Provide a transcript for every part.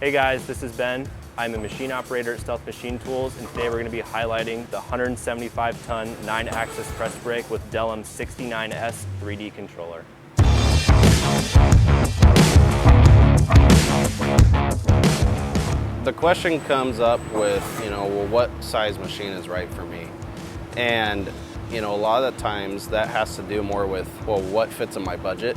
Hey guys, this is Ben. I'm a machine operator at Stealth Machine Tools, and today we're going to be highlighting the 175-ton 9-axis press brake with Delham's 69S 3D controller. The question comes up with, well, what size machine is right for me? And, a lot of the times that has to do more with, well, what fits in my budget?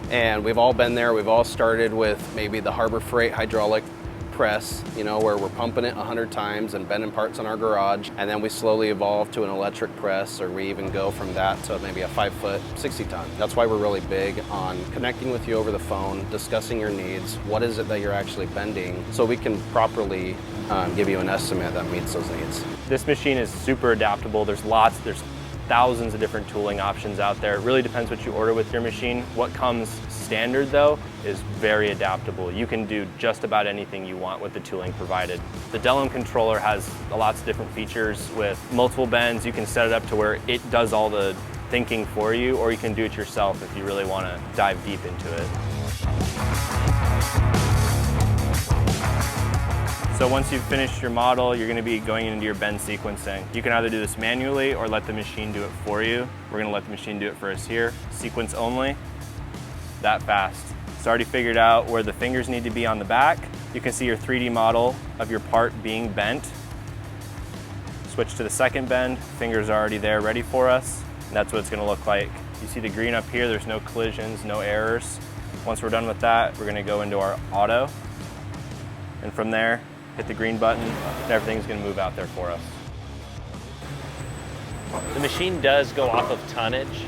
And we've all been there. We've all started with maybe the Harbor Freight hydraulic press, where we're pumping it 100 times and bending parts in our garage. And then we slowly evolve to an electric press, or we even go from that to maybe a 5-foot, 60-ton. That's why we're really big on connecting with you over the phone, discussing your needs. What is it that you're actually bending, so we can properly give you an estimate that meets those needs. This machine is super adaptable. There's thousands of different tooling options out there. It really depends what you order with your machine. What comes standard though is very adaptable. You can do just about anything you want with the tooling provided. The Delham controller has lots of different features with multiple bends. You can set it up to where it does all the thinking for you, or you can do it yourself if you really want to dive deep into it. So once you've finished your model, you're going to be going into your bend sequencing. You can either do this manually or let the machine do it for you. We're going to let the machine do it for us here. Sequence only, that fast. It's already figured out where the fingers need to be on the back. You can see your 3D model of your part being bent. Switch to the second bend, fingers are already there ready for us. And that's what it's going to look like. You see the green up here, there's no collisions, no errors. Once we're done with that, we're going to go into our auto. And from there, hit the green button, and everything's going to move out there for us. The machine does go off of tonnage.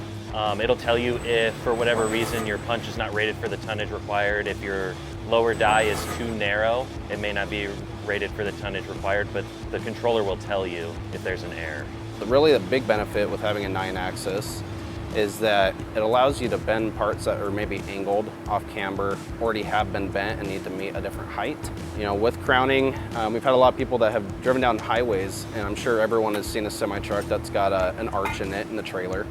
It'll tell you if, for whatever reason, your punch is not rated for the tonnage required. If your lower die is too narrow, it may not be rated for the tonnage required, but the controller will tell you if there's an error. Really, the big benefit with having a 9-axis is that it allows you to bend parts that are maybe angled off camber, already have been bent and need to meet a different height. With crowning, we've had a lot of people that have driven down highways, and I'm sure everyone has seen a semi-truck that's got an arch in it in the trailer.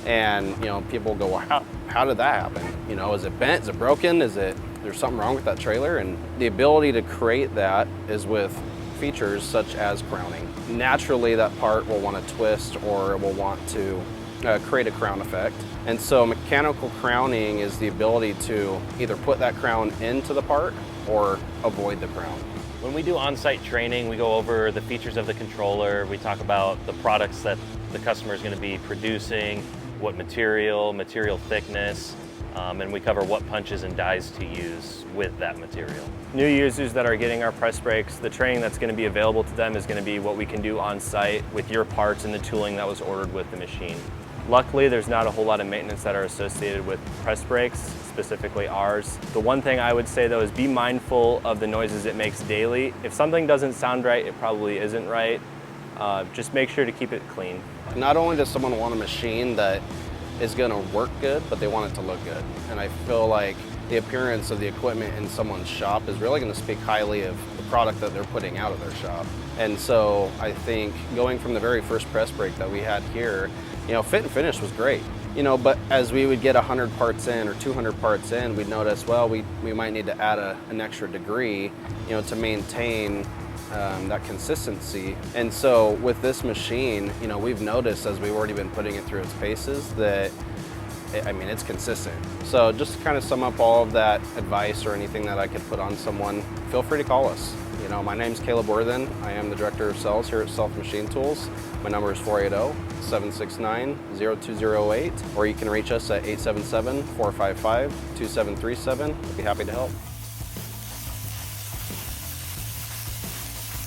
And people go, well, how did that happen? Is it bent? Is it broken? There's something wrong with that trailer? And the ability to create that is with features such as crowning. Naturally, that part will want to twist, or it will want to create a crown effect. And so mechanical crowning is the ability to either put that crown into the part or avoid the crown. When we do on-site training, we go over the features of the controller. We talk about the products that the customer is going to be producing, what material thickness, and we cover what punches and dies to use with that material. New users that are getting our press brakes, the training that's going to be available to them is going to be what we can do on site with your parts and the tooling that was ordered with the machine. Luckily, there's not a whole lot of maintenance that are associated with press brakes, specifically ours. The one thing I would say though is be mindful of the noises it makes daily. If something doesn't sound right, it probably isn't right. Just make sure to keep it clean. Not only does someone want a machine that is going to work good, but they want it to look good. And I feel like the appearance of the equipment in someone's shop is really going to speak highly of the product that they're putting out of their shop. And so I think going from the very first press brake that we had here, fit and finish was great. But as we would get 100 parts in or 200 parts in, we'd notice, well, we might need to add an extra degree, to maintain that consistency. And so with this machine, we've noticed as we've already been putting it through its paces that, it's consistent. So just to kind of sum up all of that advice or anything that I could put on someone, feel free to call us. My name's Caleb Worthen. I am the Director of Sales here at Stealth Machine Tools. My number is 480-769-0208, or you can reach us at 877-455-2737. I'd be happy to help.